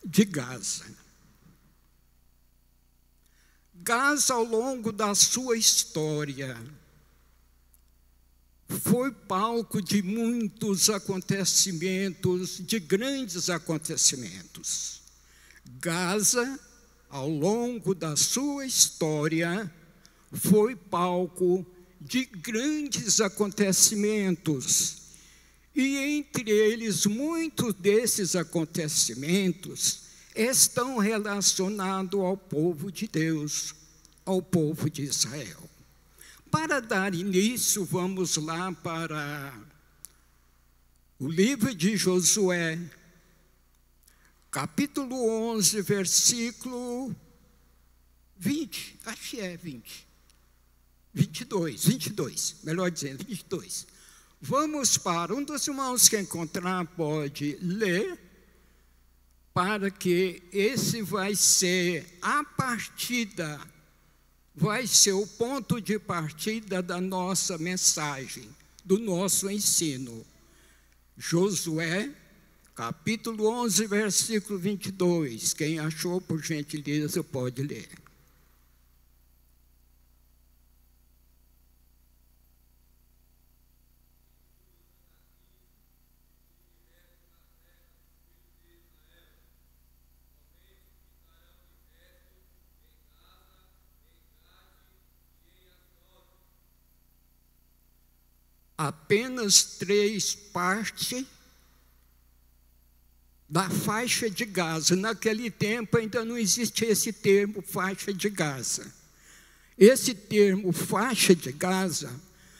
de Gaza. Gaza, ao longo da sua história, foi palco de muitos acontecimentos, de grandes acontecimentos. Gaza, ao longo da sua história, foi palco de grandes acontecimentos. E entre eles, muitos desses acontecimentos estão relacionados ao povo de Deus, ao povo de Israel. Para dar início, vamos lá para o livro de Josué, capítulo 11, versículo 20, acho que é 22, melhor dizendo, 22. Vamos para, um dos irmãos que encontrar pode ler, para que esse vai ser a partida, vai ser o ponto de partida da nossa mensagem, do nosso ensino. Josué, capítulo 11, versículo 22. Quem achou, por gentileza, pode ler. Apenas 3 partes da faixa de Gaza. Naquele tempo ainda não existia esse termo faixa de Gaza. Esse termo faixa de Gaza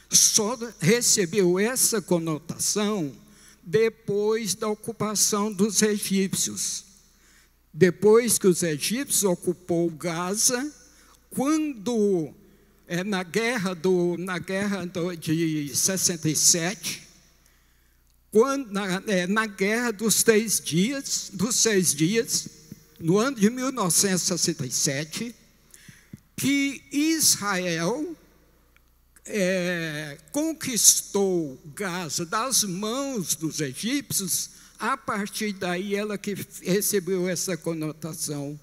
só recebeu essa conotação depois da ocupação dos egípcios. Depois que os egípcios ocupou Gaza, quando na guerra de 67, na guerra dos 6 dias, no ano de 1967, que Israel conquistou Gaza das mãos dos egípcios. A partir daí ela que recebeu essa conotação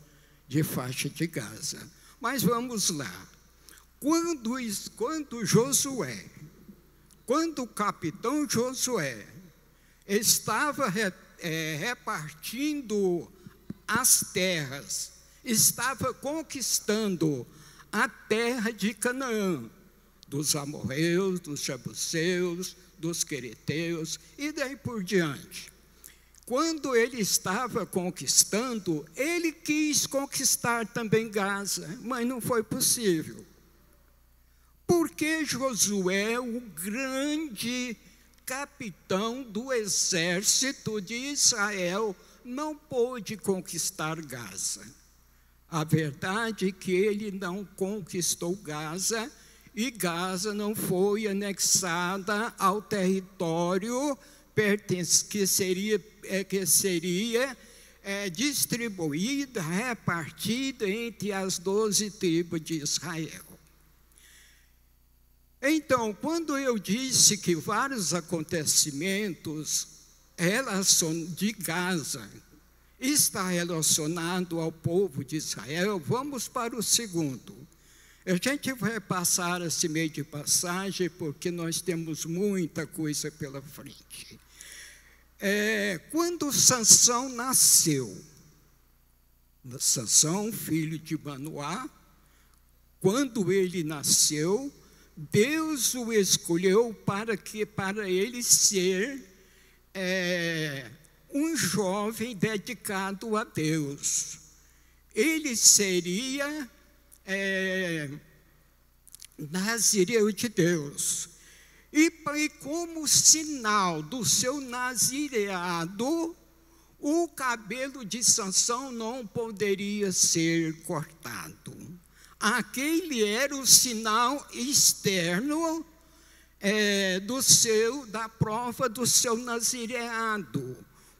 de faixa de Gaza. Mas vamos lá. Quando o capitão Josué estava repartindo as terras, estava conquistando a terra de Canaã, dos amorreus, dos jebuseus, dos quereteus e daí por diante. Quando ele estava conquistando, ele quis conquistar também Gaza, mas não foi possível. Porque Josué, o grande capitão do exército de Israel, não pôde conquistar Gaza. A verdade é que ele não conquistou Gaza, e Gaza não foi anexada ao território que seria distribuída, repartida entre as 12 tribos de Israel. Então, quando eu disse que vários acontecimentos de Gaza está relacionado ao povo de Israel, vamos para o segundo. A gente vai passar esse meio de passagem porque nós temos muita coisa pela frente. Quando Sansão nasceu, Sansão, filho de Manoá, quando ele nasceu, Deus o escolheu para ele ser um jovem dedicado a Deus. Ele seria nazireu de Deus. E como sinal do seu nazireado, o cabelo de Sansão não poderia ser cortado. Aquele era o sinal externo da prova do seu nazireado.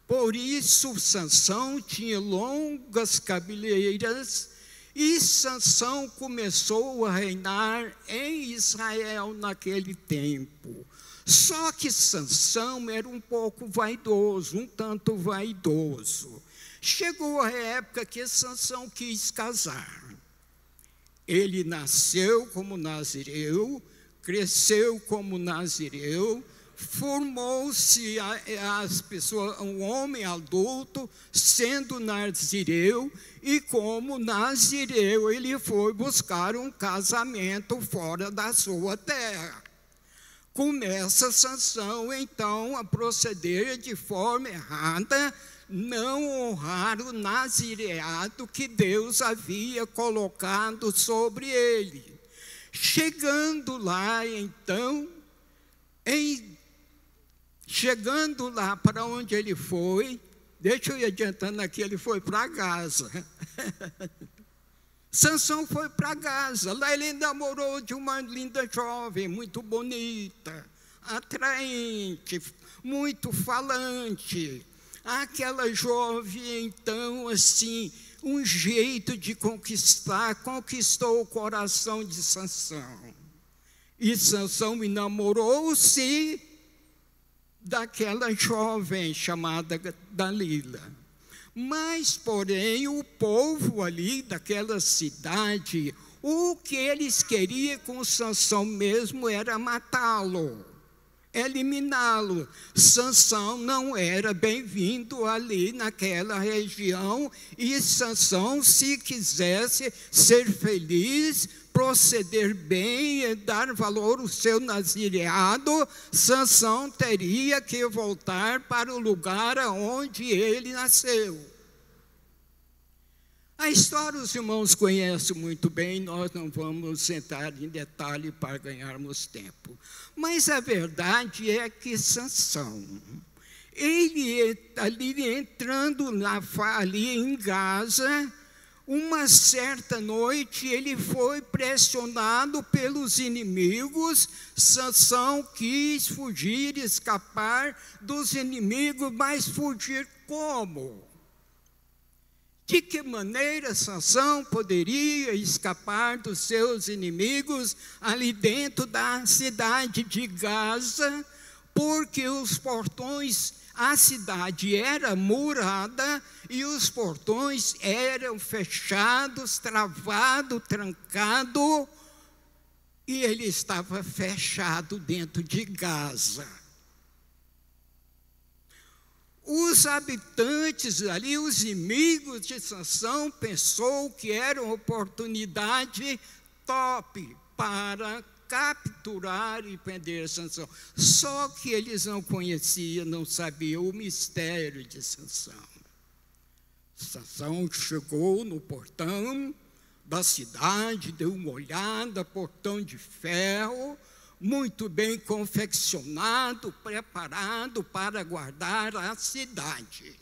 Por isso, Sansão tinha longas cabeleiras e Sansão começou a reinar em Israel naquele tempo. Só que Sansão era um pouco vaidoso, um tanto vaidoso. Chegou a época que Sansão quis casar. Ele nasceu como nazireu, cresceu como nazireu, formou-se as pessoas, um homem adulto, sendo nazireu, e como nazireu ele foi buscar um casamento fora da sua terra. Começa Sansão, então, a proceder de forma errada, não honrar o nazireado que Deus havia colocado sobre ele. Chegando lá, então, chegando lá para onde ele foi, deixa eu ir adiantando aqui, ele foi para Gaza. Sansão foi para Gaza, lá ele namorou de uma linda jovem, muito bonita, atraente, muito falante. Aquela jovem, então, assim, um jeito de conquistar, conquistou o coração de Sansão. E Sansão enamorou-se daquela jovem chamada Dalila. Mas, porém, o povo ali daquela cidade, o que eles queriam com Sansão mesmo era matá-lo, eliminá-lo. Sansão não era bem-vindo ali naquela região, e Sansão, se quisesse ser feliz, proceder bem e dar valor ao seu nazireado, Sansão teria que voltar para o lugar onde ele nasceu. A história os irmãos conhecem muito bem, nós não vamos entrar em detalhe para ganharmos tempo. Mas a verdade é que Sansão, ele ali entrando ali em Gaza, uma certa noite ele foi pressionado pelos inimigos. Sansão quis fugir, escapar dos inimigos, mas fugir como? De que maneira Sansão poderia escapar dos seus inimigos ali dentro da cidade de Gaza? Porque os portões, a cidade era murada e os portões eram fechados, travados, trancados, e ele estava fechado dentro de Gaza. Os habitantes ali, os inimigos de Sansão, pensou que era uma oportunidade top para capturar e prender Sansão. Só que eles não conheciam, não sabiam o mistério de Sansão. Sansão chegou no portão da cidade, deu uma olhada, portão de ferro, muito bem confeccionado, preparado para guardar a cidade.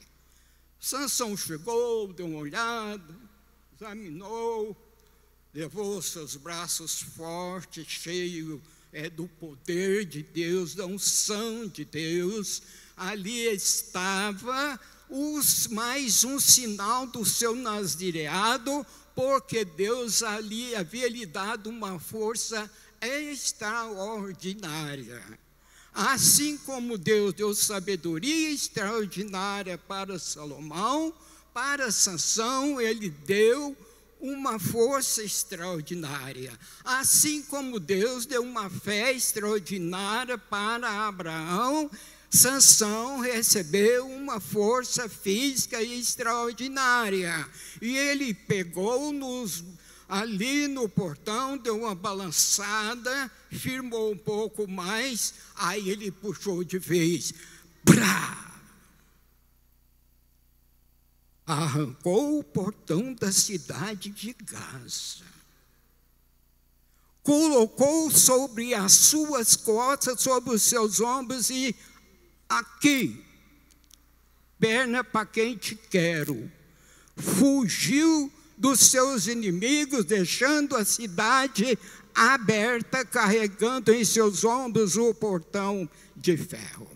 Sansão chegou, deu uma olhada, examinou, levou seus braços fortes, cheios do poder de Deus, da unção de Deus. Ali estava mais um sinal do seu nazireado, porque Deus ali havia lhe dado uma força extraordinária. Assim como Deus deu sabedoria extraordinária para Salomão, para Sansão ele deu uma força extraordinária. Assim como Deus deu uma fé extraordinária para Abraão, Sansão recebeu uma força física extraordinária. E ele pegou ali no portão, deu uma balançada, firmou um pouco mais, aí ele puxou de vez. Brá! Arrancou o portão da cidade de Gaza, colocou sobre as suas costas, sobre os seus ombros, e aqui, perna para quem te quero, fugiu dos seus inimigos, deixando a cidade aberta, carregando em seus ombros o portão de ferro.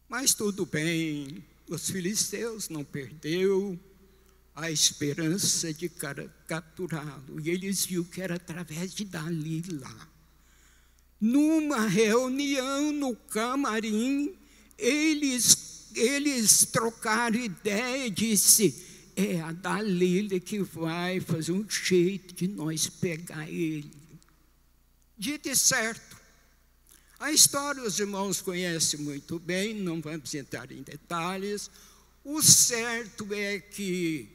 Mas tudo bem, os filisteus não perdeu a esperança de capturá-lo. E eles viram que era através de Dalila. numa reunião no camarim, eles trocaram ideia e disse: é a Dalila que vai fazer um jeito de nós pegar ele. Dito e certo. A história os irmãos conhecem muito bem, não vamos entrar em detalhes. O certo é que,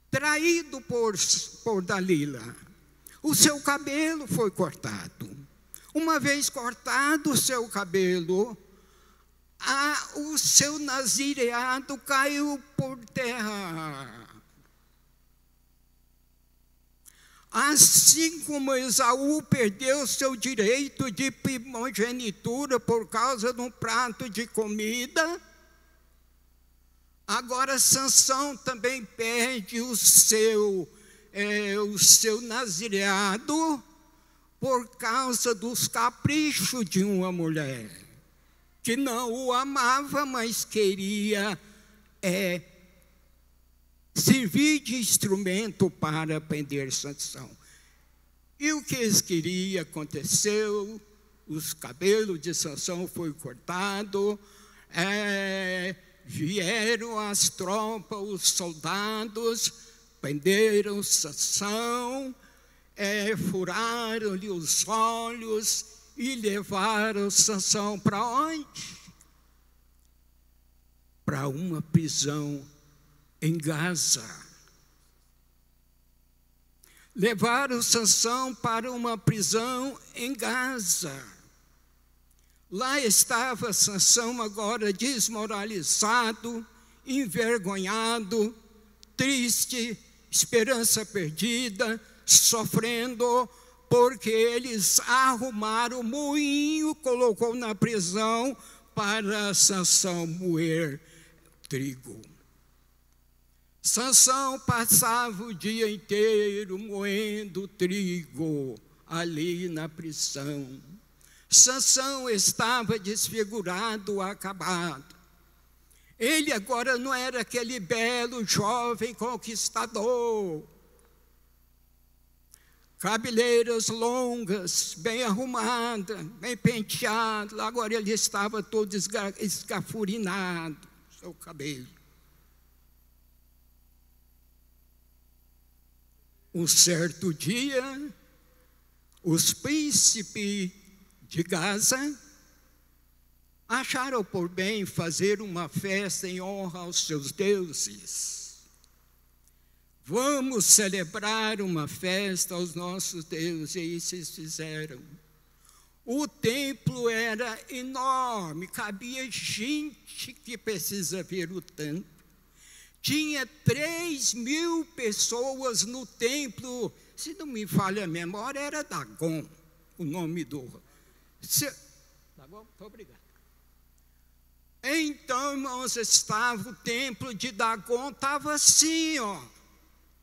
traído por Dalila, o seu cabelo foi cortado. Uma vez cortado o seu cabelo, o seu nazireado caiu por terra. Assim como Esaú perdeu seu direito de primogenitura por causa de um prato de comida, agora Sansão também perde o seu nazireado por causa dos caprichos de uma mulher, que não o amava, mas queria servir de instrumento para prender Sansão. E o que eles queriam aconteceu, os cabelos de Sansão foram cortados, vieram as tropas, os soldados, prenderam Sansão, furaram-lhe os olhos e levaram Sansão para onde? Para uma prisão em Gaza. Levaram Sansão para uma prisão em Gaza. Lá estava Sansão agora desmoralizado, envergonhado, triste, esperança perdida, sofrendo, porque eles arrumaram o moinho, colocou na prisão para Sansão moer trigo. Sansão passava o dia inteiro moendo trigo ali na prisão. Sansão estava desfigurado, acabado. Ele agora não era aquele belo jovem conquistador. Cabeleiras longas, bem arrumada, bem penteado. Agora ele estava todo esgafurinado, seu cabelo. Um certo dia, os príncipes de Gaza acharam por bem fazer uma festa em honra aos seus deuses. Vamos celebrar uma festa aos nossos deuses, e isso eles fizeram. O templo era enorme, cabia gente que precisa ver o templo. Tinha 3.000 pessoas no templo, se não me falha a memória, era Dagon, o nome do... Dagon? Muito obrigado. Então, irmãos, o templo de Dagon estava assim, ó.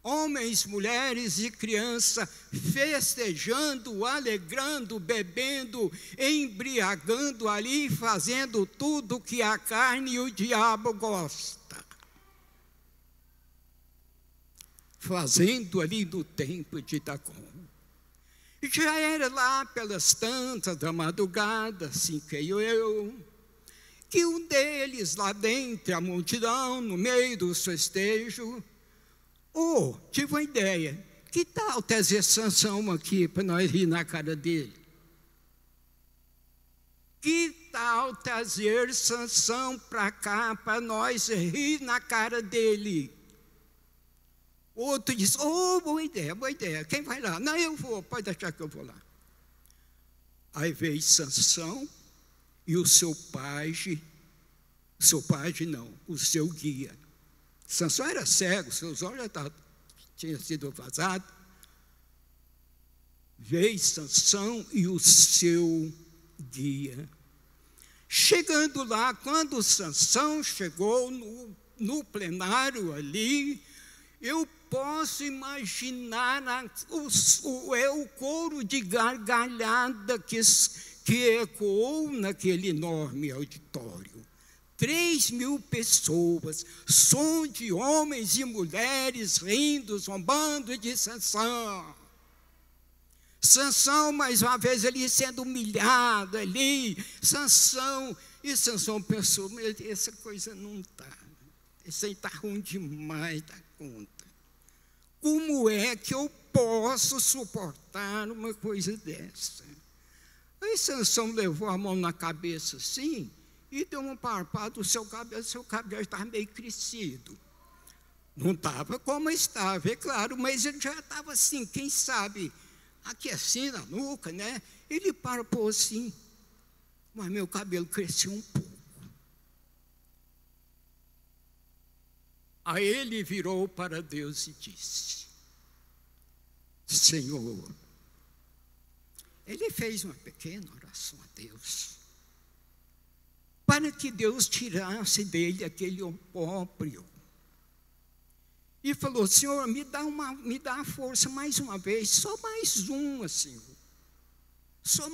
Homens, mulheres e crianças festejando, alegrando, bebendo, embriagando ali, fazendo tudo que a carne e o diabo gostam. Fazendo ali no templo de Dagon. E já era lá pelas tantas da madrugada, assim creio eu, que um deles lá dentro, a multidão, no meio do festejo, tive uma ideia, que tal trazer Sansão aqui para nós rir na cara dele? Que tal trazer Sansão para cá para nós rir na cara dele? Outro disse, boa ideia, quem vai lá? Não, eu vou, pode deixar que eu vou lá. Aí veio Sansão e o seu pajem não, o seu guia. Sansão era cego, seus olhos já tinham sido vazados. Veio Sansão e o seu guia. Chegando lá, quando Sansão chegou no plenário ali, eu posso imaginar o coro de gargalhada que ecoou naquele enorme auditório. 3.000 pessoas, som de homens e mulheres rindo, zombando de Sansão. Sansão, mais uma vez, ele sendo humilhado ali, Sansão pensou, essa coisa não está, isso aí está ruim demais da conta. Como é que eu posso suportar uma coisa dessa? Aí Sansão levou a mão na cabeça assim, e deu um parpado, seu cabelo estava meio crescido. Não estava como estava, é claro, mas ele já estava assim, quem sabe, aqui assim na nuca, né? Ele parpou assim, mas meu cabelo cresceu um pouco. Aí ele virou para Deus e disse, Senhor, ele fez uma pequena oração a Deus, para que Deus tirasse dele aquele opróbrio. E falou, Senhor, me dá a força mais uma vez, só mais uma, Senhor. Só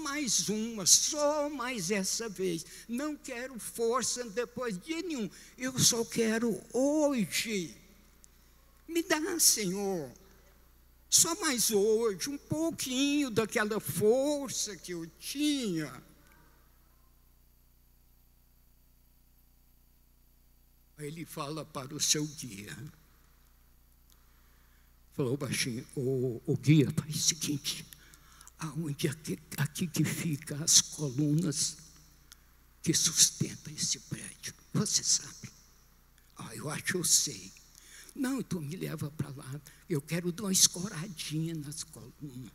mais essa vez. Não quero força depois de nenhum. Eu só quero hoje. Me dá, Senhor, só mais hoje, um pouquinho daquela força que eu tinha. Aí ele fala para o seu guia. Falou baixinho, o guia, faz o seguinte, aonde aqui que fica as colunas que sustentam esse prédio? Você sabe? Eu acho que eu sei. Não, então me leva para lá, eu quero dar uma escoradinha nas colunas.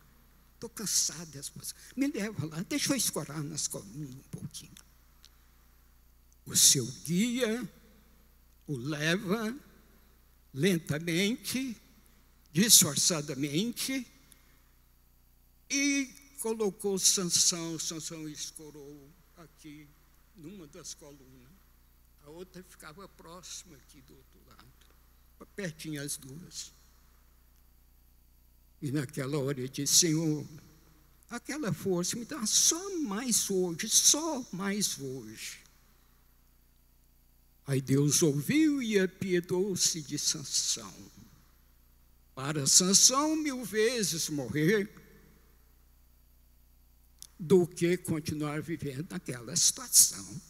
Estou cansado dessas coisas. Me leva lá, deixa eu escorar nas colunas um pouquinho. O seu guia o leva lentamente, disfarçadamente, e colocou Sansão escorou aqui, numa das colunas. A outra ficava próxima aqui do outro lado, pertinho as duas. E naquela hora ele disse, Senhor, aquela força me dá só mais hoje. Aí Deus ouviu e apiedou-se de Sansão. Para Sansão 1000 vezes morrer, do que continuar vivendo naquela situação.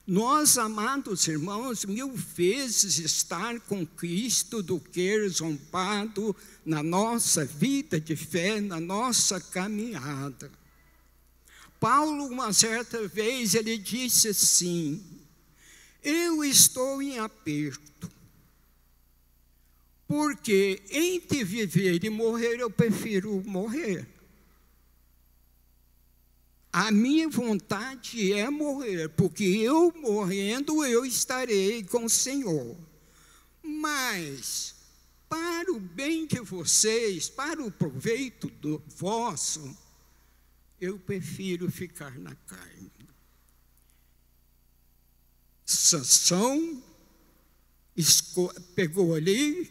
Nós, amados irmãos, 1000 vezes estar com Cristo do que zombado na nossa vida de fé, na nossa caminhada. Paulo, uma certa vez, ele disse assim, eu estou em aperto, porque entre viver e morrer, eu prefiro morrer. A minha vontade é morrer, porque eu morrendo, eu estarei com o Senhor. Mas, para o bem de vocês, para o proveito do vosso, eu prefiro ficar na carne. Sansão pegou ali,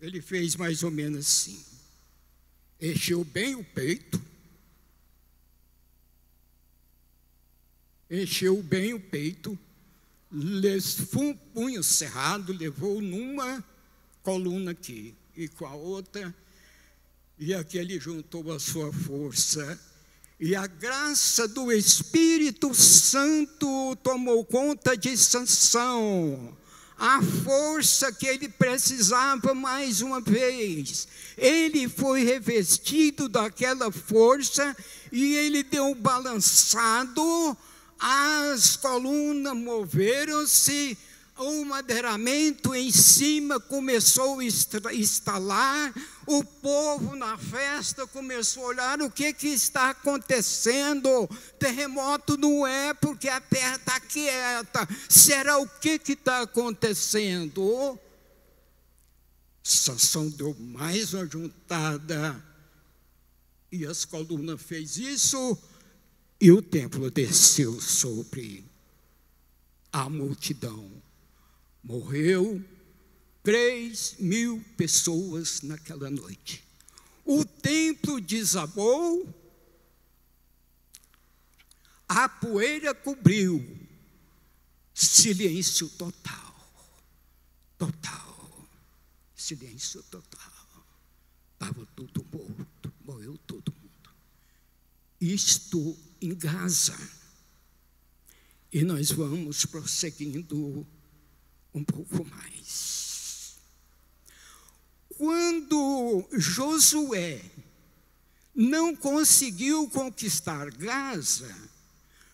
ele fez mais ou menos assim, encheu bem o peito, punho cerrado, levou numa coluna aqui, e com a outra, e aqui ele juntou a sua força, e a graça do Espírito Santo tomou conta de Sansão, a força que ele precisava mais uma vez. Ele foi revestido daquela força e ele deu um balançado, as colunas moveram-se, o madeiramento em cima começou a estalar, o povo na festa começou a olhar o que está acontecendo. Terremoto não é, porque a terra está quieta. Será o que está acontecendo? Sansão deu mais uma juntada e as colunas fez isso e o templo desceu sobre a multidão. Morreu 3.000 pessoas naquela noite. O templo desabou, a poeira cobriu, silêncio total, silêncio total. Estava tudo morto. morreu todo mundo. Isto em Gaza. E nós vamos prosseguindo um pouco mais. Quando Josué não conseguiu conquistar Gaza,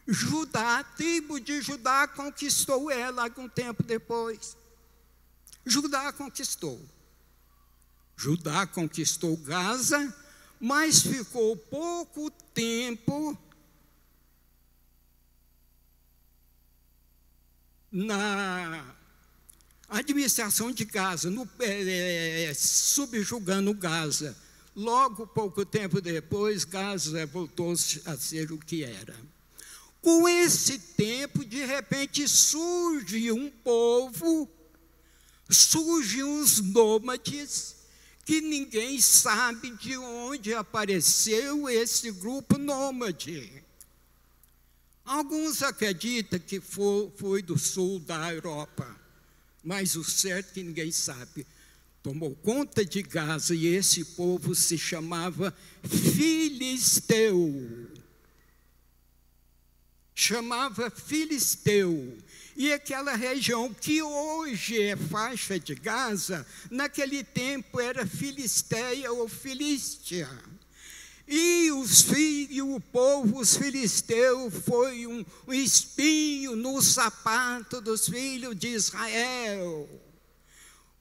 Judá, a tribo de Judá conquistou ela algum tempo depois. Judá conquistou Gaza, mas ficou pouco tempo na administração de Gaza, subjugando Gaza. Logo, pouco tempo depois, Gaza voltou a ser o que era. Com esse tempo, de repente, surge um povo, surgem uns nômades, que ninguém sabe de onde apareceu esse grupo nômade. Alguns acreditam que foi do sul da Europa, mas o certo é que ninguém sabe. Tomou conta de Gaza e esse povo se chamava Filisteu. E aquela região que hoje é faixa de Gaza, naquele tempo era Filisteia ou Filístia. E o povo, os filisteus, foi um espinho no sapato dos filhos de Israel.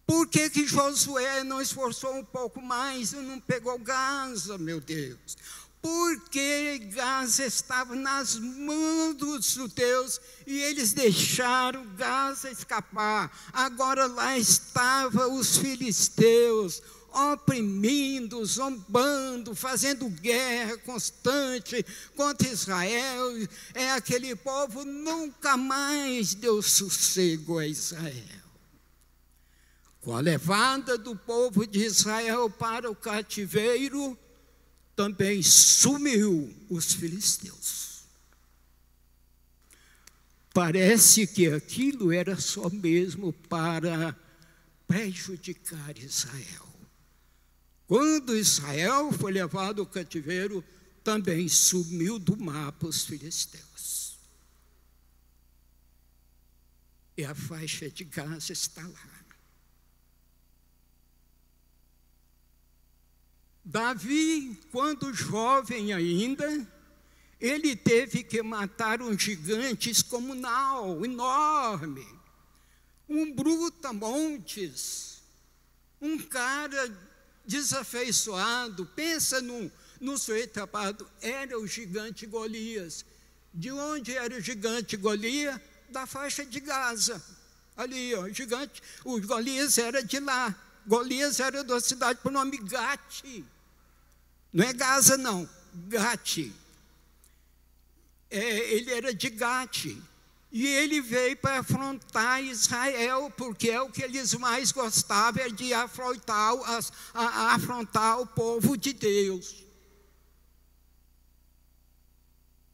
Por que Josué não esforçou um pouco mais e não pegou Gaza, meu Deus? Porque Gaza estava nas mãos dos judeus e eles deixaram Gaza escapar. Agora lá estavam os filisteus, oprimindo, zombando, fazendo guerra constante contra Israel. Aquele povo nunca mais deu sossego a Israel. Com a levada do povo de Israel para o cativeiro, também sumiu os filisteus. Parece que aquilo era só mesmo para prejudicar Israel. Quando Israel foi levado ao cativeiro, também sumiu do mapa os filisteus. E a faixa de Gaza está lá. Davi, quando jovem ainda, ele teve que matar um gigante descomunal, enorme, um brutamontes, um cara desafeiçoado. Pensa no sujeito tapado, era o gigante Golias. De onde era o gigante Golias? Da faixa de Gaza. Ali, ó, o Golias era de lá. Golias era da cidade por nome Gate. Não é Gaza, não. Gate. Ele era de Gate. E ele veio para afrontar Israel, porque é o que eles mais gostavam, de afrontar o povo de Deus.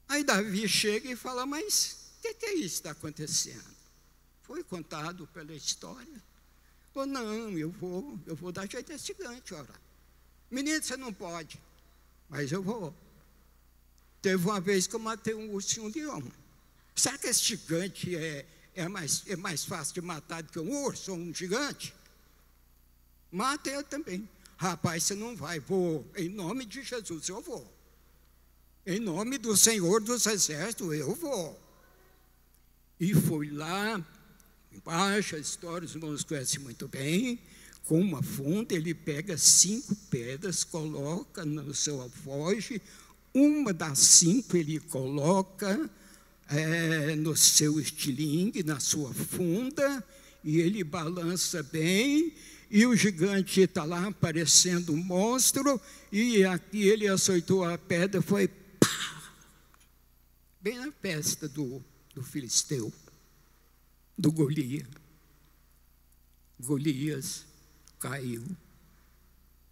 Aí Davi chega e fala, mas o que é isso que está acontecendo? Foi contado pela história. Falou, não, eu vou dar jeito a esse gigante, ora. Menino, você não pode, mas eu vou. Teve uma vez que eu matei um urso e um leão. Será que esse gigante é mais fácil de matar do que um urso ou um gigante? Mata eu também. Rapaz, você não vai. Vou, em nome de Jesus, eu vou. Em nome do Senhor dos Exércitos, eu vou. E foi lá, embaixo, a história os irmãos conhecem muito bem, com uma funda, ele pega 5 pedras, coloca no seu alforje, uma das 5 ele coloca no seu estilingue, na sua funda, e ele balança bem, e o gigante está lá parecendo um monstro, e aqui ele açoitou a pedra, foi pá, bem na testa do filisteu, do Golias. Golias caiu.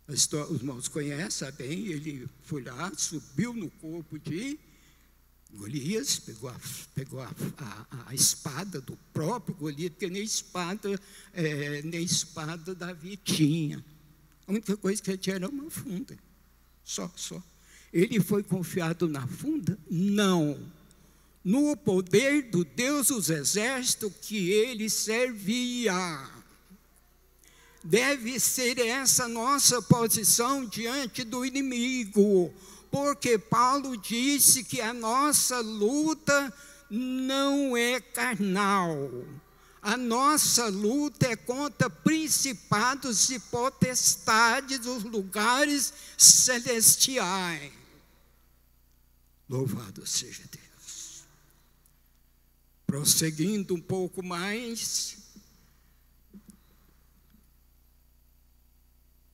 Os irmãos conhecem bem, ele foi lá, subiu no corpo de Golias, pegou a espada do próprio Golias, porque nem espada Davi tinha. A única coisa que ele tinha era uma funda. Só. Ele foi confiado na funda? Não. No poder do Deus dos exércitos que ele servia. Deve ser essa nossa posição diante do inimigo, porque Paulo disse que a nossa luta não é carnal. A nossa luta é contra principados e potestades dos lugares celestiais. Louvado seja Deus. Prosseguindo um pouco mais,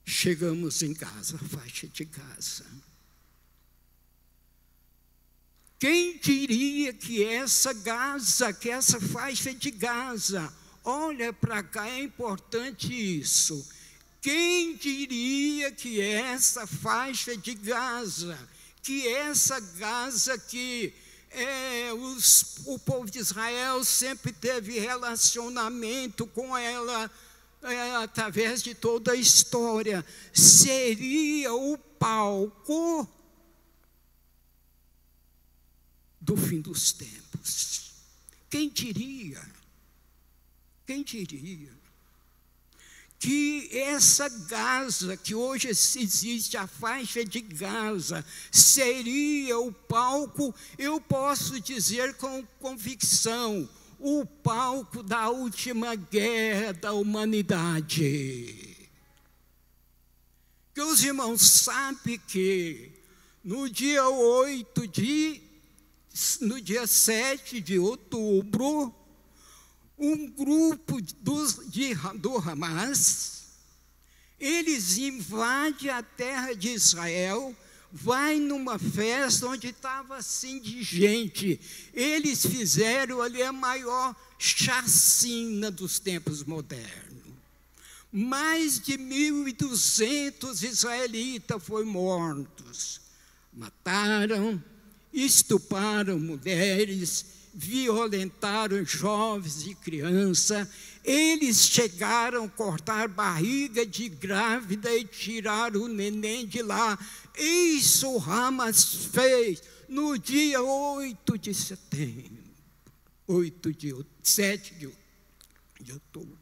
chegamos em Gaza, faixa de Gaza. Quem diria que essa faixa de Gaza, olha para cá, é importante isso. Quem diria que essa faixa de Gaza, que essa Gaza que o povo de Israel sempre teve relacionamento com ela, através de toda a história, seria o palco do fim dos tempos. Quem diria? Quem diria que essa Gaza, que hoje existe, a faixa de Gaza, seria o palco, eu posso dizer com convicção, o palco da última guerra da humanidade. Que os irmãos sabem que no dia 7 de outubro, um grupo do Hamas, eles invadem a terra de Israel, vai numa festa onde estava assim de gente. Eles fizeram ali a maior chacina dos tempos modernos. Mais de 1.200 israelitas foram mortos. Mataram, estupraram mulheres, violentaram jovens e crianças. Eles chegaram a cortar barriga de grávida e tirar o neném de lá. Isso o Hamas fez no dia 8 de setembro, 7 de outubro.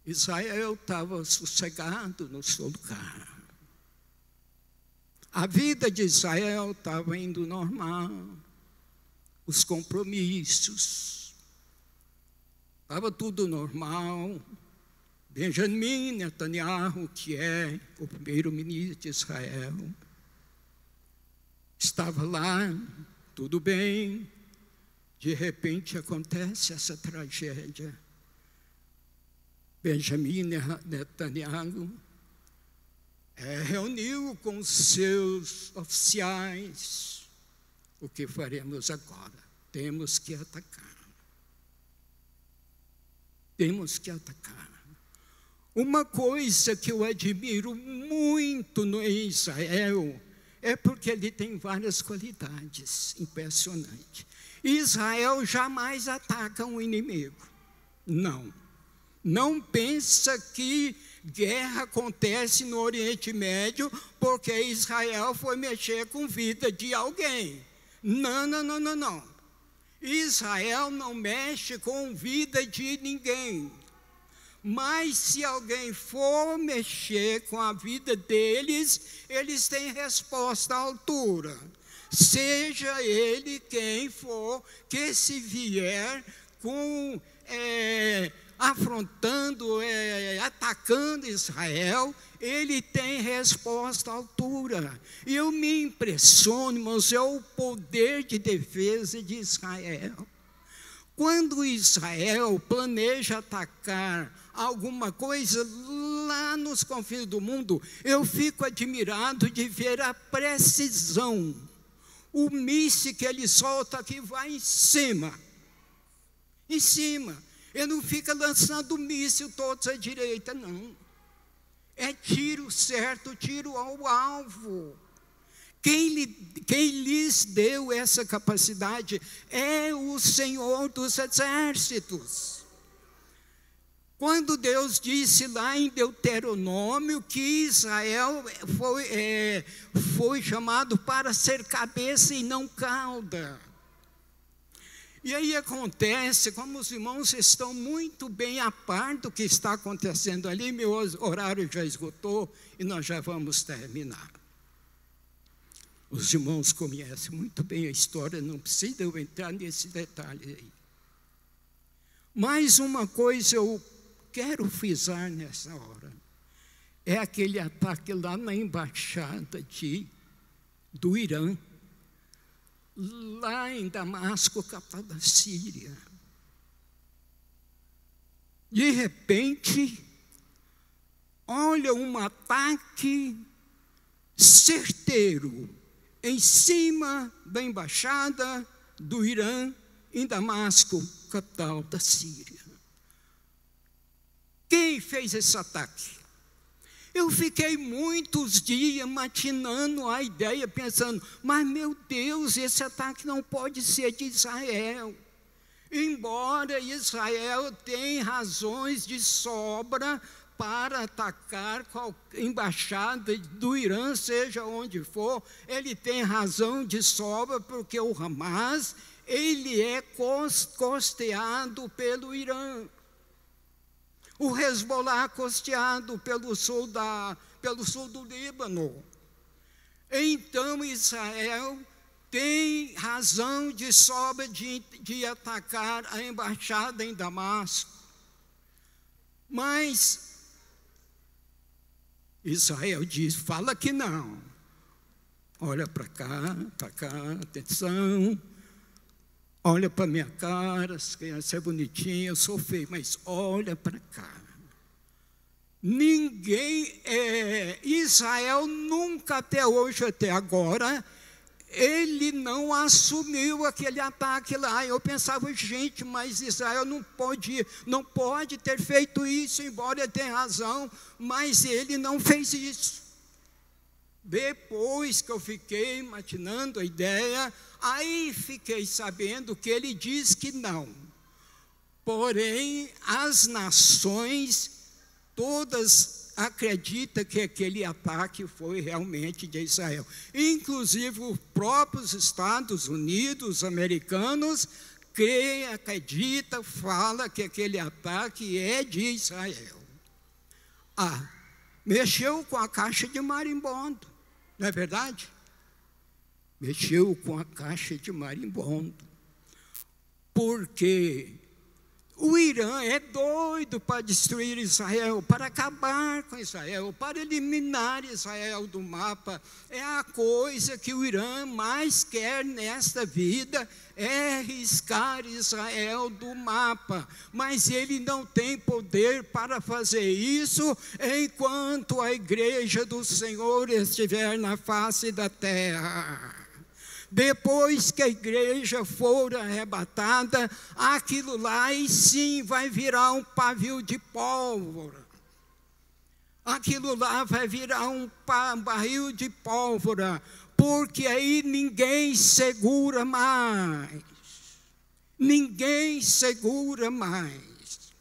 Israel estava sossegado no seu lugar. A vida de Israel estava indo normal. Os compromissos, estava tudo normal. Benjamin Netanyahu, que é o primeiro-ministro de Israel, estava lá, tudo bem. De repente acontece essa tragédia. Benjamin Netanyahu reuniu com os seus oficiais. O que faremos agora? Temos que atacar. Temos que atacar. Uma coisa que eu admiro muito no Israel é porque ele tem várias qualidades impressionantes. Israel jamais ataca um inimigo. Não. Não pensa que guerra acontece no Oriente Médio porque Israel foi mexer com a vida de alguém. Não. Israel não mexe com a vida de ninguém. Mas se alguém for mexer com a vida deles, eles têm resposta à altura. Seja ele quem for, que se vier com afrontando, atacando Israel, ele tem resposta à altura. E eu me impressiono, irmãos, é o poder de defesa de Israel. Quando Israel planeja atacar alguma coisa lá nos confins do mundo, eu fico admirado de ver a precisão. O míssil que ele solta aqui vai em cima. Em cima. Ele não fica lançando míssil todos à direita, não. É tiro certo, tiro ao alvo. Quem lhes deu essa capacidade é o Senhor dos Exércitos. Quando Deus disse lá em Deuteronômio que Israel foi chamado para ser cabeça e não cauda. E aí acontece, como os irmãos estão muito bem a par do que está acontecendo ali, meu horário já esgotou e nós já vamos terminar. Os irmãos conhecem muito bem a história, não precisa eu entrar nesse detalhe aí. Mais uma coisa eu quero frisar nessa hora, é aquele ataque lá na embaixada do Irã, lá em Damasco, capital da Síria. De repente, olha um ataque certeiro em cima da embaixada do Irã em Damasco, capital da Síria. Quem fez esse ataque? Eu fiquei muitos dias matinando a ideia, pensando, mas meu Deus, esse ataque não pode ser de Israel. Embora Israel tenha razões de sobra para atacar a embaixada do Irã, seja onde for, ele tem razão de sobra, porque o Hamas, ele é costeado pelo Irã. O Hezbollah costeado pelo sul do Líbano. Então Israel tem razão de sobra de atacar a embaixada em Damasco. Mas Israel diz, fala que não. Olha para cá, atenção. Olha para minha cara, você é bonitinha, eu sou feio, mas olha para cá. Israel nunca até hoje, até agora, ele não assumiu aquele ataque lá. Eu pensava, gente, mas Israel não pode ter feito isso, embora ele tenha razão, mas ele não fez isso. Depois que eu fiquei matinando a ideia, aí fiquei sabendo que ele diz que não. Porém, as nações todas acreditam que aquele ataque foi realmente de Israel. Inclusive os próprios Estados Unidos americanos acreditam, falam que aquele ataque é de Israel. Mexeu com a caixa de marimbondo. Não é verdade? Mexeu com a caixa de marimbondo. Porque o Irã é doido para destruir Israel, para acabar com Israel, para eliminar Israel do mapa. É a coisa que o Irã mais quer nesta vida, é riscar Israel do mapa. Mas ele não tem poder para fazer isso enquanto a igreja do Senhor estiver na face da terra. Depois que a igreja for arrebatada, aquilo lá e sim vai virar um pavio de pólvora. Aquilo lá vai virar um barril de pólvora, porque aí ninguém segura mais. Ninguém segura mais.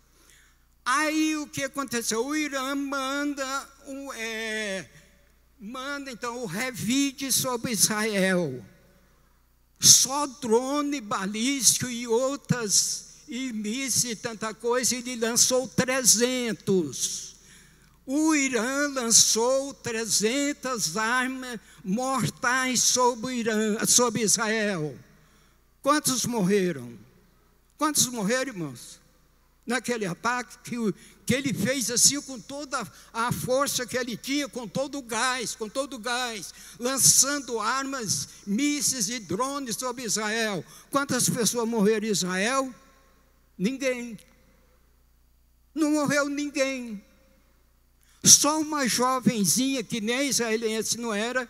Aí o que aconteceu? O Irã manda então o revide sobre Israel. Só drone balístico e mísseis e tanta coisa, ele lançou 300. O Irã lançou 300 armas mortais sobre Israel. Quantos morreram? Quantos morreram, irmãos? Naquele ataque que ele fez assim com toda a força que ele tinha, com todo o gás, lançando armas, mísseis e drones sobre Israel. Quantas pessoas morreram em Israel? Ninguém. Não morreu ninguém. Só uma jovenzinha que nem israelense não era,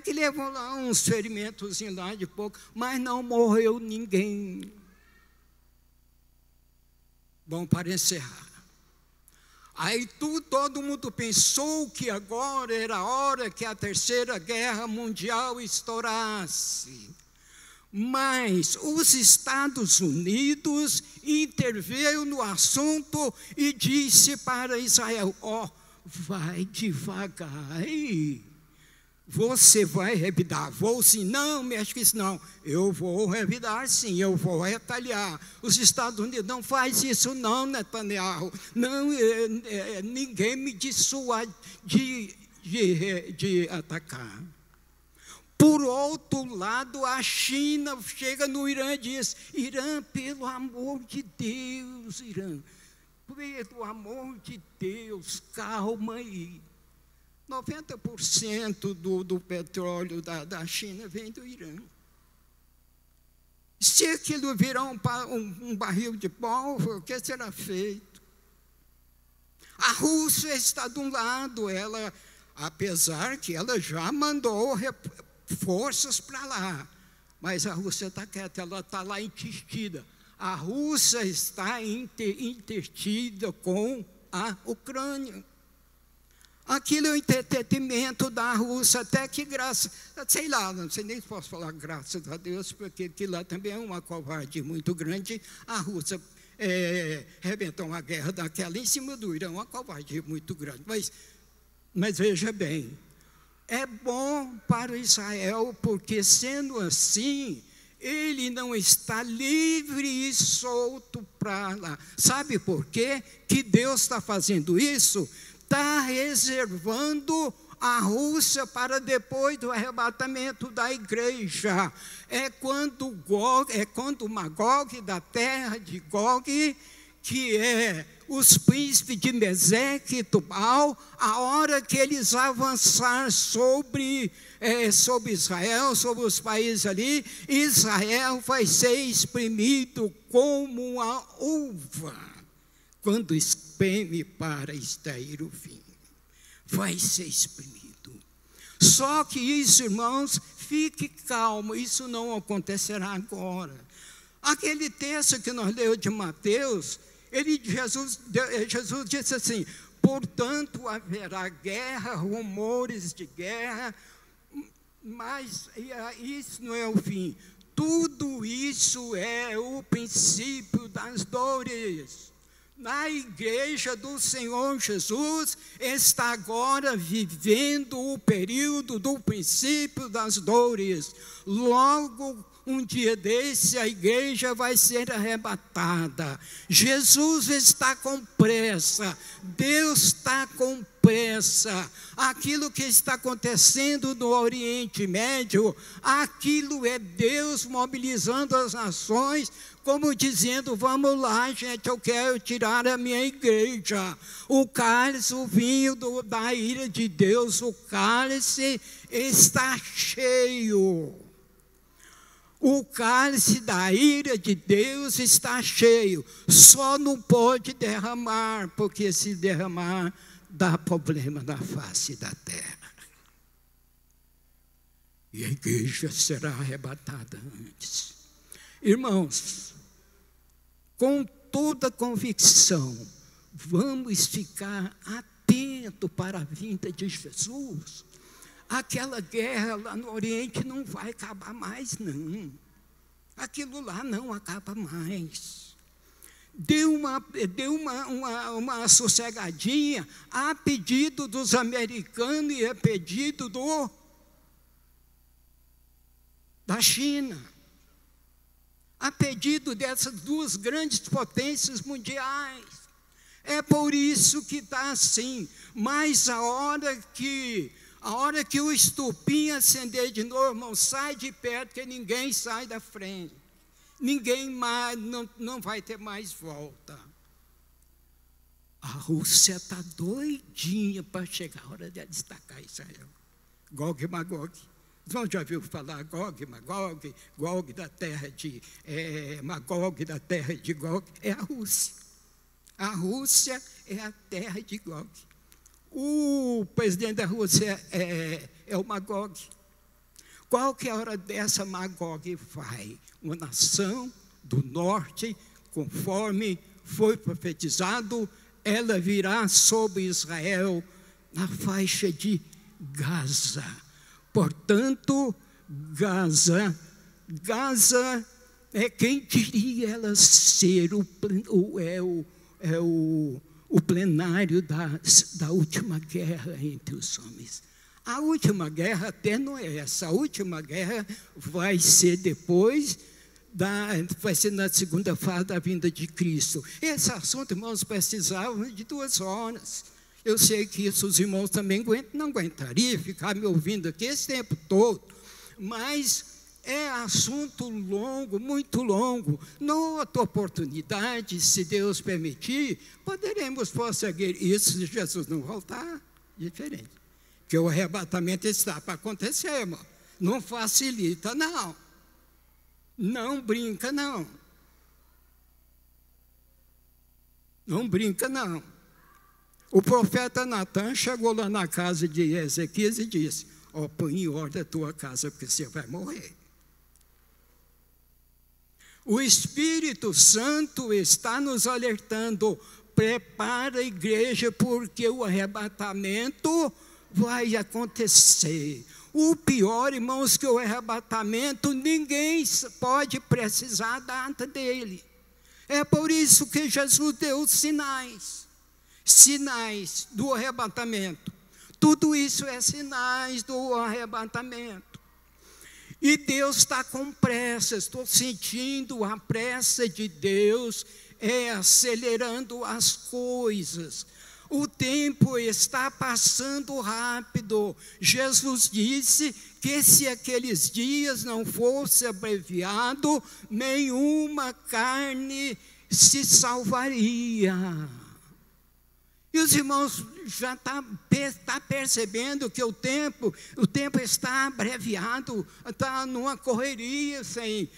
que levou lá uns ferimentos lá de pouco, mas não morreu ninguém. Bom, para encerrar. Aí todo mundo pensou que agora era a hora que a Terceira Guerra Mundial estourasse. Mas os Estados Unidos interveio no assunto e disse para Israel: vai devagar aí. Você vai revidar? Vou sim. Não, mexe com isso não. Eu vou revidar sim, eu vou retalhar. Os Estados Unidos: não faz isso não, Netanyahu. Não, ninguém me dissuade de atacar. Por outro lado, a China chega no Irã e diz: Irã, pelo amor de Deus, Irã, pelo amor de Deus, calma aí. 90% do petróleo da China vem do Irã. Se aquilo virar um barril de pólvora, o que será feito? A Rússia está de um lado, ela, apesar que ela já mandou forças para lá, mas a Rússia está quieta, ela está lá entretida. A Rússia está entretida com a Ucrânia. Aquilo é o entretenimento da Rússia, até que graças, sei lá, não sei nem se posso falar graças a Deus, porque aquilo lá também é uma covardia muito grande. A Rússia arrebentou uma guerra daquela em cima do Irã, uma covardia muito grande. Mas veja bem, é bom para Israel, porque sendo assim, ele não está livre e solto para lá. Sabe por quê que Deus está fazendo isso? Está reservando a Rússia para depois do arrebatamento da igreja. É quando Magog, da terra de Gog, que é os príncipes de Meseque e Tubal, a hora que eles avançar sobre Israel, sobre os países ali, Israel vai ser exprimido como uma uva, quando espreme para extrair o vinho. Vai ser exprimido. Só que isso, irmãos, fique calmo, isso não acontecerá agora. Aquele texto que nós lemos de Mateus, Jesus disse assim: portanto haverá guerra, rumores de guerra, mas isso não é o fim. Tudo isso é o princípio das dores. Na igreja do Senhor Jesus está agora vivendo o período do princípio das dores. Logo, um dia desse, a igreja vai ser arrebatada. Jesus está com pressa, Deus está com pressa. Aquilo que está acontecendo no Oriente Médio, aquilo é Deus mobilizando as nações, como dizendo: vamos lá, gente, eu quero tirar a minha igreja. O cálice, o vinho da ira de Deus, o cálice está cheio. O cálice da ira de Deus está cheio, só não pode derramar, porque se derramar, dá problema na face da terra. E a igreja será arrebatada antes. Irmãos, com toda convicção, vamos ficar atentos para a vinda de Jesus. Aquela guerra lá no Oriente não vai acabar mais, não. Aquilo lá não acaba mais. Deu uma sossegadinha a pedido dos americanos e a pedido da China. A pedido dessas duas grandes potências mundiais. É por isso que está assim. Mas a hora que o estupim acender de novo, irmão, sai de perto, que ninguém sai da frente. Ninguém mais, não vai ter mais volta. A Rússia está doidinha para chegar a hora de destacar Israel. Gog e Magog. Vocês já ouviram falar Gog e Magog? Gog da terra de Magog da terra de Gog. É a Rússia. A Rússia é a terra de Gog. O presidente da Rússia é o Magog. Qual que é a hora dessa? Magog vai? Uma nação do norte, conforme foi profetizado, ela virá sobre Israel na faixa de Gaza. Portanto, Gaza Gaza, quem diria ela ser o plenário da última guerra entre os homens. A última guerra até não é essa. A última guerra vai ser depois, vai ser na segunda fase da vinda de Cristo. Esse assunto, irmãos, precisavam de 2 horas. Eu sei que isso os irmãos também não aguentariam ficar me ouvindo aqui esse tempo todo, mas é assunto longo, muito longo. Noutra oportunidade, se Deus permitir, poderemos prosseguir isso se Jesus não voltar. Diferente. Porque o arrebatamento está para acontecer, irmão. Não facilita, não. Não brinca, não. Não brinca, não. O profeta Natan chegou lá na casa de Ezequias e disse: põe em ordem a tua casa, porque você vai morrer. O Espírito Santo está nos alertando: prepara a igreja, porque o arrebatamento vai acontecer. O pior, irmãos, que o arrebatamento, ninguém pode precisar da data dele. É por isso que Jesus deu sinais do arrebatamento. Tudo isso é sinais do arrebatamento. E Deus está com pressa, estou sentindo a pressa de Deus acelerando as coisas. O tempo está passando rápido. Jesus disse que se aqueles dias não fosse abreviado, nenhuma carne se salvaria. E os irmãos já tá percebendo que o tempo está abreviado, está numa correria sem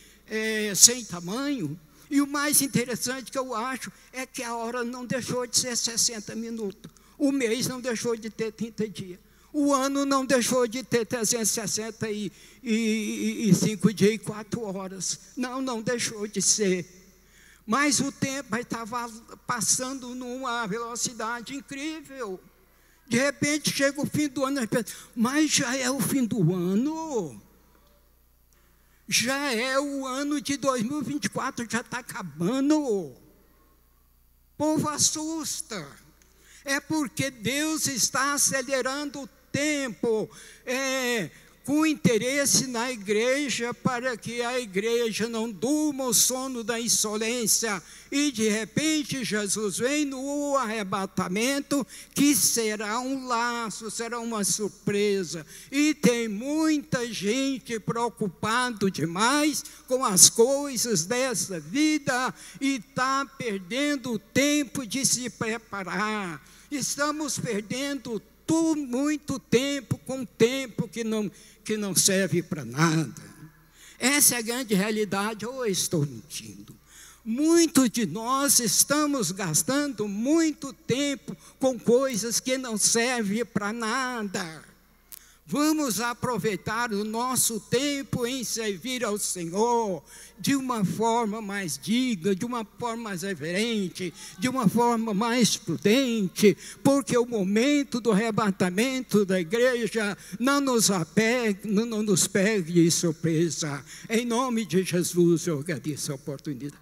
tamanho. E o mais interessante que eu acho é que a hora não deixou de ser 60 minutos. O mês não deixou de ter 30 dias. O ano não deixou de ter 365 dias e 4 horas. Não deixou de ser. Mas o tempo estava passando numa velocidade incrível. De repente chega o fim do ano, mas já é o fim do ano. Já é o ano de 2024, já está acabando. O povo assusta. É porque Deus está acelerando o tempo, com interesse na igreja, para que a igreja não durma o sono da insolência. E de repente Jesus vem no arrebatamento, que será um laço, será uma surpresa. E tem muita gente preocupado demais com as coisas dessa vida e está perdendo o tempo de se preparar. Estamos perdendo muito tempo com tempo que não serve para nada. Essa é a grande realidade, ou eu estou mentindo? Muitos de nós estamos gastando muito tempo com coisas que não servem para nada. Vamos aproveitar o nosso tempo em servir ao Senhor de uma forma mais digna, de uma forma mais reverente, de uma forma mais prudente, porque o momento do arrebatamento da igreja não nos pegue de surpresa. Em nome de Jesus, eu agradeço a oportunidade.